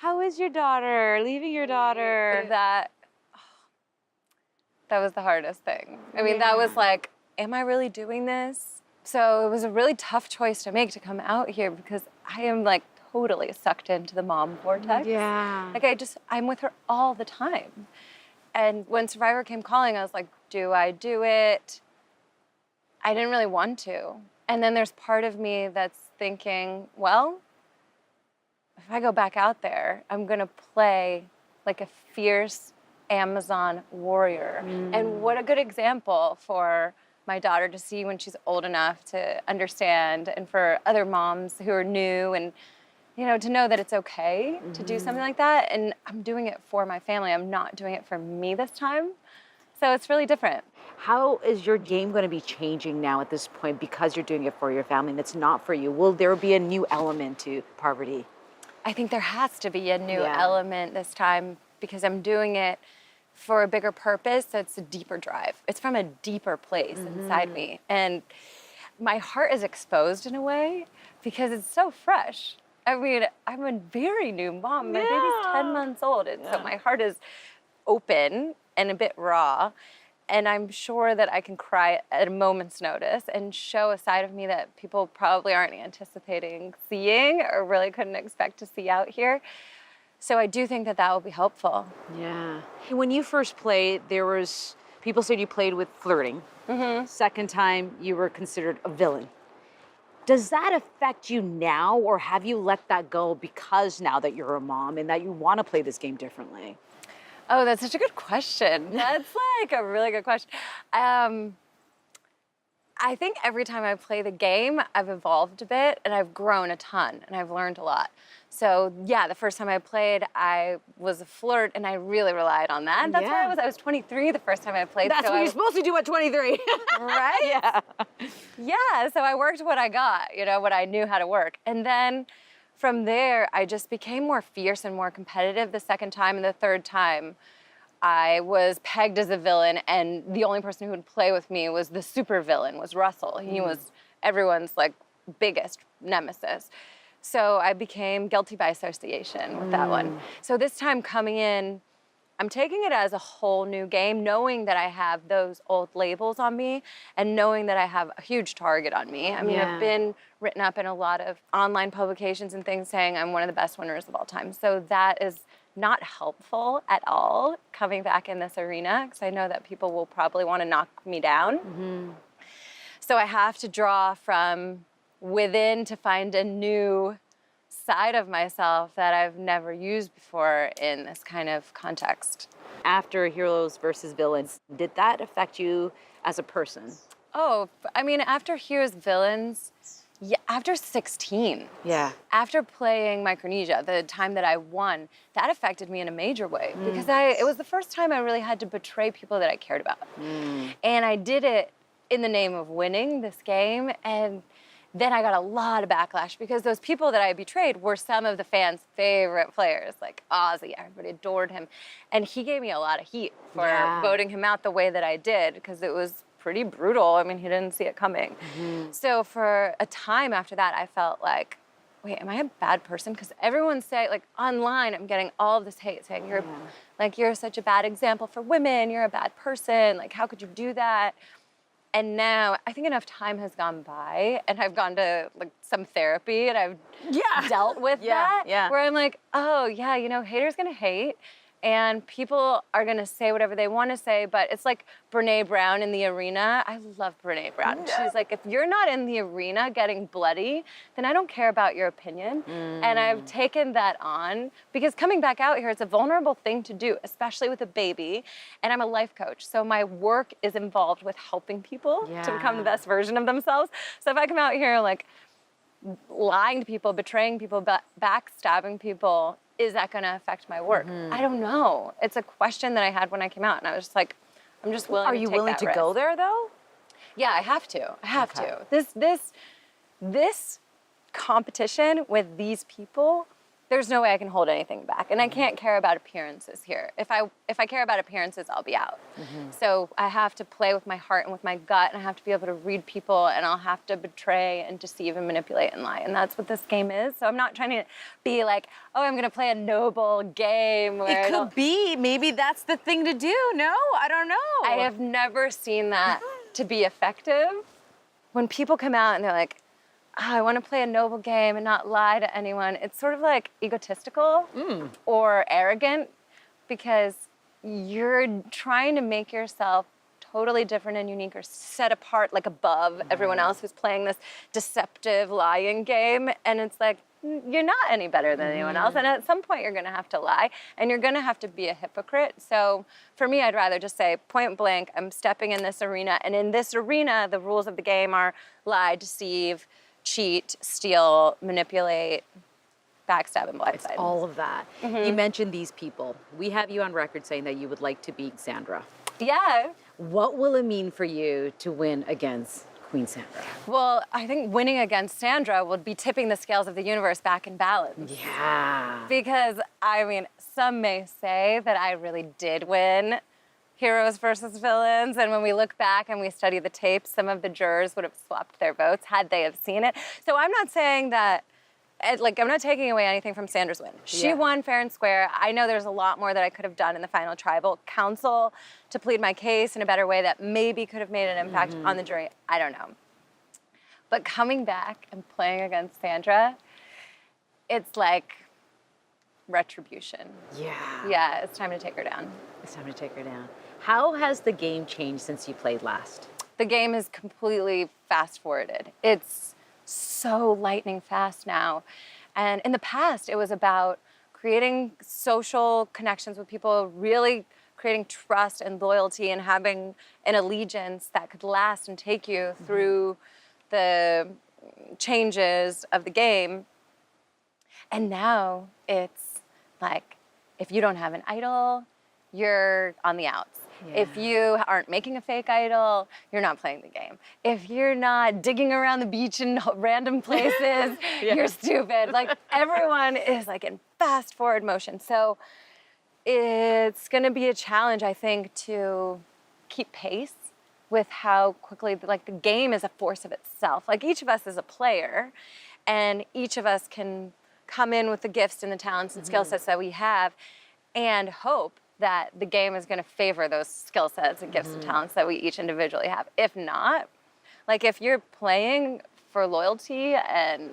How is your daughter? Leaving your daughter? That was the hardest thing. I mean, that was like, am I really doing this? So it was a really tough choice to make to come out here because I am like totally sucked into the mom vortex. Yeah. Like I'm with her all the time. And when Survivor came calling, I was like, do I do it? I didn't really want to. And then there's part of me that's thinking, well, if I go back out there, I'm gonna play like a fierce Amazon warrior. And what a good example for my daughter to see when she's old enough to understand, and for other moms who are new, and to know that it's okay to do something like that. And I'm doing it for my family. I'm not doing it for me this time. So it's really different. How is your game going to be changing now at this point because you're doing it for your family and it's not for you? Will there be a new element to Parvati? I think there has to be a new element this time because I'm doing it for a bigger purpose. It's a deeper drive. It's from a deeper place inside me. And my heart is exposed in a way because it's so fresh. I mean, I'm a very new mom. My baby's 10 months old. And so my heart is open and a bit raw. And I'm sure that I can cry at a moment's notice and show a side of me that people probably aren't anticipating seeing or really couldn't expect to see out here. So I do think that that will be helpful. Yeah. When you first played, people said you played with flirting. Second time, you were considered a villain. Does that affect you now, or have you let that go because now that you're a mom and that you want to play this game differently? Oh, that's such a good question. That's like a really good question. I think every time I play the game, I've evolved a bit and I've grown a ton and I've learned a lot. So yeah, the first time I played, I was a flirt and I really relied on that. And that's where I was. I was 23 the first time I played. That's what you're supposed to do at 23. Right? Yeah. Yeah, so I worked what I got, what I knew how to work. And then from there, I just became more fierce and more competitive the second time. And the third time, I was pegged as a villain, and the only person who would play with me was the super villain, was Russell. He was everyone's like biggest nemesis. So I became guilty by association with that one. So this time coming in, I'm taking it as a whole new game, knowing that I have those old labels on me and knowing that I have a huge target on me. I mean, I've been written up in a lot of online publications and things saying I'm one of the best winners of all time. So that is not helpful at all coming back in this arena because I know that people will probably want to knock me down. So I have to draw from within to find a new side of myself that I've never used before in this kind of context. After Heroes versus Villains, did that affect you as a person? Oh, I mean, after Heroes Villains, after 16. Yeah. After playing Micronesia, the time that I won, that affected me in a major way because it was the first time I really had to betray people that I cared about. And I did it in the name of winning this game, and then I got a lot of backlash because those people that I betrayed were some of the fans' favorite players, like Ozzy. Everybody adored him. And he gave me a lot of heat for voting him out the way that I did because it was pretty brutal. I mean, he didn't see it coming. So for a time after that, I felt like, wait, am I a bad person? Because everyone's saying, like online, I'm getting all of this hate saying, you're such a bad example for women. You're a bad person. Like, how could you do that? And now I think enough time has gone by and I've gone to like some therapy and I've dealt with that. Where I'm like, oh yeah, haters gonna hate and people are gonna say whatever they wanna say, but it's like Brene Brown in the arena. I love Brene Brown. She's like, if you're not in the arena getting bloody, then I don't care about your opinion. And I've taken that on because coming back out here, it's a vulnerable thing to do, especially with a baby. And I'm a life coach. So my work is involved with helping people to become the best version of themselves. So if I come out here like lying to people, betraying people, backstabbing people, is that going to affect my work? I don't know. It's a question that I had when I came out, and I was just like, I'm just willing to take that risk. Are you willing to go there, though? Yeah, I have to. I have to. This competition with these people there's no way I can hold anything back. And I can't care about appearances here. If I care about appearances, I'll be out. So I have to play with my heart and with my gut, and I have to be able to read people, and I'll have to betray and deceive and manipulate and lie. And that's what this game is. So I'm not trying to be like, oh, I'm gonna play a noble game where It could be. Maybe that's the thing to do. No, I don't know. I have never seen that to be effective. When people come out and they're like, oh, I want to play a noble game and not lie to anyone, it's sort of like egotistical or arrogant, because you're trying to make yourself totally different and unique or set apart, like above everyone else who's playing this deceptive lying game. And it's like, you're not any better than anyone else. And at some point you're gonna have to lie, and you're gonna have to be a hypocrite. So for me, I'd rather just say point blank, I'm stepping in this arena, and in this arena, the rules of the game are lie, deceive, cheat, steal, manipulate, backstab, and blindside. All of that. You mentioned these people. We have you on record saying that you would like to beat Sandra. Yeah. What will it mean for you to win against Queen Sandra? Well, I think winning against Sandra would be tipping the scales of the universe back in balance. Yeah. Because, I mean, some may say that I really did win heroes versus villains. And when we look back and we study the tapes, some of the jurors would have swapped their votes had they have seen it. So I'm not saying that, like, I'm not taking away anything from Sandra's win. She won fair and square. I know there's a lot more that I could have done in the final tribal council to plead my case in a better way that maybe could have made an impact on the jury. I don't know. But coming back and playing against Sandra, it's like retribution. Yeah. Yeah, it's time to take her down. It's time to take her down. How has the game changed since you played last? The game is completely fast-forwarded. It's so lightning fast now. And in the past, it was about creating social connections with people, really creating trust and loyalty and having an allegiance that could last and take you through the changes of the game. And now it's like, if you don't have an idol, you're on the outs. Yeah. If you aren't making a fake idol, you're not playing the game. If you're not digging around the beach in random places, you're stupid. Like, everyone is like in fast forward motion. So it's gonna be a challenge, I think, to keep pace with how quickly, like, the game is a force of itself. Like, each of us is a player, and each of us can come in with the gifts and the talents and skill sets that we have and hope that the game is going to favor those skill sets and gifts and talents that we each individually have. If not, like, if you're playing for loyalty and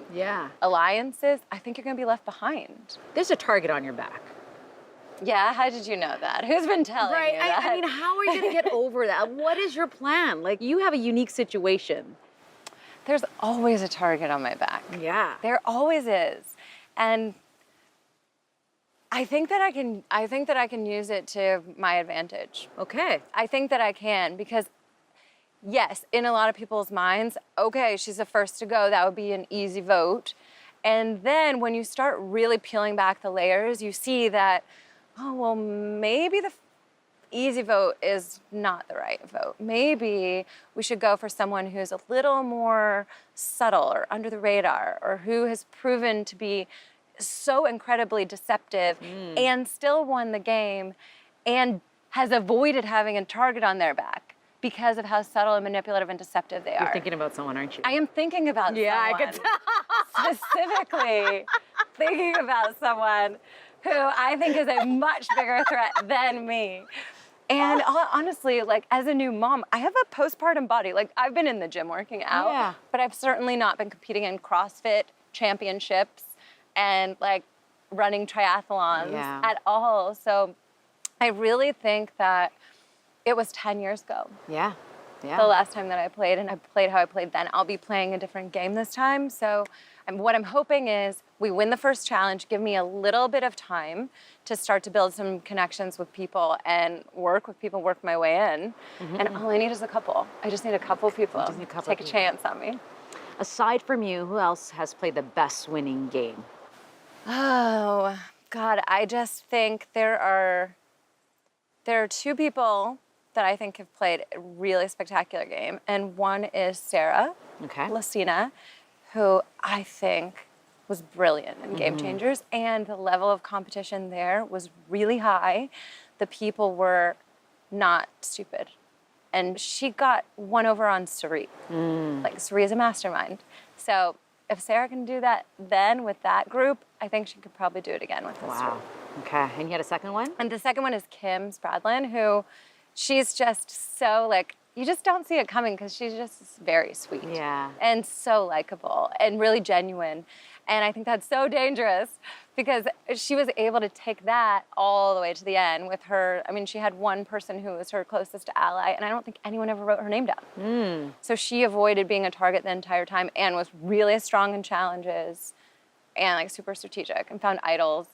alliances, I think you're going to be left behind. There's a target on your back. Yeah, how did you know that? Who's been telling you that? I mean, how are you going to get over that? What is your plan? Like, you have a unique situation. There's always a target on my back. Yeah. There always is. And I think that I can use it to my advantage. Okay. I think that I can, because yes, in a lot of people's minds, okay, she's the first to go, that would be an easy vote. And then when you start really peeling back the layers, you see that, oh, well, maybe the easy vote is not the right vote. Maybe we should go for someone who's a little more subtle or under the radar, or who has proven to be so incredibly deceptive and still won the game and has avoided having a target on their back because of how subtle and manipulative and deceptive they are. You're thinking about someone, aren't you? I am thinking about someone. I could tell. Specifically thinking about someone who I think is a much bigger threat than me. And honestly, like, as a new mom, I have a postpartum body. Like, I've been in the gym working out, but I've certainly not been competing in CrossFit championships and, like, running triathlons at all. So I really think that it was 10 years ago. Yeah. The last time that I played, and I played how I played then. I'll be playing a different game this time. So what I'm hoping is we win the first challenge, give me a little bit of time to start to build some connections with people and work with people, work my way in. And all I need is a couple. I just need a couple people to take a chance on me. Aside from you, who else has played the best winning game? Oh, God, I just think there are two people that I think have played a really spectacular game. And one is Sarah Lucina, who I think was brilliant in Game Changers, and the level of competition there was really high. The people were not stupid. And she got one over on Sari. Like, Sari is a mastermind. So if Sarah can do that then with that group, I think she could probably do it again with this group. Okay, and you had a second one? And the second one is Kim Spradlin, who she's just so, like, you just don't see it coming because she's just very sweet. Yeah. And so likable and really genuine. And I think that's so dangerous because she was able to take that all the way to the end with her. I mean, she had one person who was her closest ally, and I don't think anyone ever wrote her name down. So she avoided being a target the entire time and was really strong in challenges and like super strategic and found idols.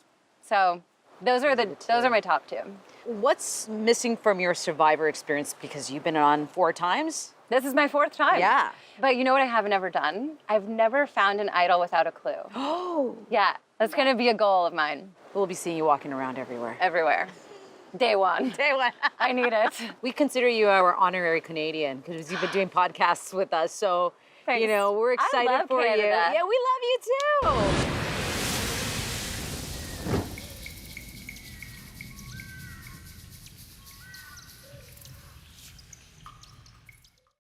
So those are my top two. What's missing from your Survivor experience, because you've been on 4 times? This is my 4th time. Yeah. But you know what I have never done? I've never found an idol without a clue. Oh. Yeah, that's gonna be a goal of mine. We'll be seeing you walking around everywhere. Everywhere. Day one. Day one. I need it. We consider you our honorary Canadian because you've been doing podcasts with us. So, Thanks. you know, we're excited I love for Canada. you. Yeah, we love you too.